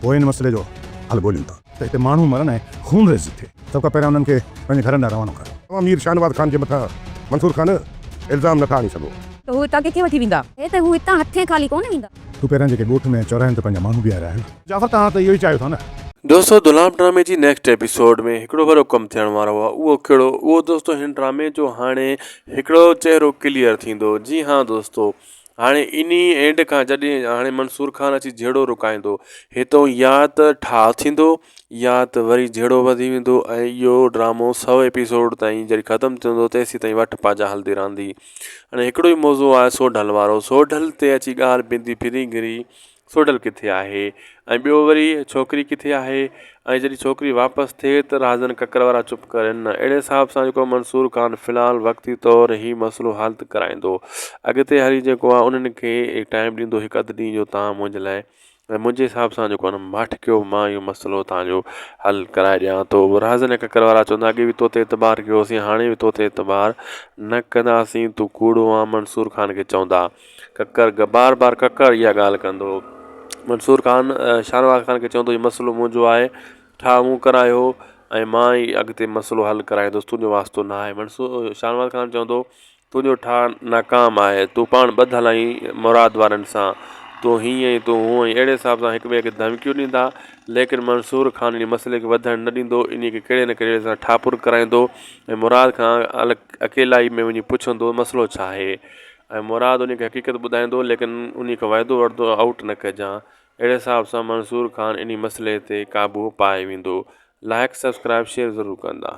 पोइ हिन मसइले जो हल ॻोल्हियूं था त हिते माण्हू मरनि ऐं खून रेज़ थिए। सभ खां पहिरियां उन्हनि खे पंहिंजे घरनि ॾांहुं रवानो कयो। तव्हां मीर शाहनवाज़ ख़ान जे मथां मंसूर ख़ान इल्ज़ाम नथा आणी सघो। त हू हितां किथे वठी वेंदा? हे त हू हितां हथे ख़ाली कोन वेंदा। तूं पहिरियां जेके ॻोठ में चौराहनि ते पंहिंजा माण्हू बीहारिया आहिनि, जाफ़र तव्हां त इहो ई चाहियो था न। दोस्तों गुलाम ड्रामे जी नेक्स्ट एपिसोड में हिकिड़ो वॾो कमु थियण वारो आहे। उहो कहिड़ो? उहो दोस्तों हिन ड्रामे जो हाणे हिकिड़ो चहिरो क्लियर थींदो। जी हाँ दोस्तों, हाणे इन एंड खां जॾहिं हाणे मंसूर ख़ान अची जहिड़ो रुकाईंदो, हितां या त ठाह थींदो या त वरी जहिड़ो वधी वेंदो ऐं इहो ड्रामो 100 एपिसोड ताईं जॾहिं ख़तमु थींदो तेसीं ताईं वठ पाजा हलंदी रहंदी। हाणे हिकिड़ो ई मौज़ू आहे सोढल वारो। सोढल ते अची ॻाल्हि पेंदी फिरी गिरी सोढल किथे आहे ऐं ॿियो वरी छोकिरी किथे आहे, ऐं जॾहिं छोकिरी वापसि थिए त राज़न ककर वारा चुप करनि न। अहिड़े हिसाब सां जेको मंसूर ख़ान फ़िलहालु वक़्ती तौरु ही मसइलो हल कराईंदो। अॻिते हली जेको आहे उन्हनि खे टाइम ॾींदो हिकु अधु ॾींहं जो तव्हां मुंहिंजे लाइ, ऐं मुंहिंजे हिसाब सां जेको आहे न माठ कयो, मां इहो मसइलो तव्हांजो हल कराए ॾियां थो। राज़न ककर वारा चवंदा अॻे बि तो ते एतबार कयोसीं, हाणे बि तो ते एतबार न कंदासीं, तूं कूड़ो आहे। मंसूर ख़ान खे चवंदा ककर बार बार ककर इहा ॻाल्हि कंदो। मंसूर ख़ान शाहनवाज़ ख़ान खे चवंदो हीउ मसइलो मुंहिंजो आहे, ठाह मूं करायो ऐं मां ई अॻिते मसइलो हल कराईंदुसि, तुंहिंजो वास्तो न आहे। शाहनवाज़ ख़ान चवंदो तुंहिंजो ठाह नाकाम आहे, तूं पाण ॿधल आहीं मुराद वारनि सां, तूं हीअं ई तूं हूअं ई। अहिड़े हिसाब सां हिक ॿिए खे धमकियूं ॾींदा, लेकिन मंसूर ख़ान इन मसइले खे वधण न ॾींदो। इन खे कहिड़े न कहिड़े सां ठापुर कराईंदो ऐं मुराद खां अकेलाई में वञी पुछंदो मसइलो छा आहे, ऐं मुराद उन खे हक़ीक़त ॿुधाईंदो, लेकिन उन खां वाइदो वठंदो आउट न कजां। अहिड़े हिसाब सां मंसूर ख़ान इन मसइले ते क़ाबू पाए वेंदो। लाइक सब्सक्राइब शेयर ज़रूरु कंदा।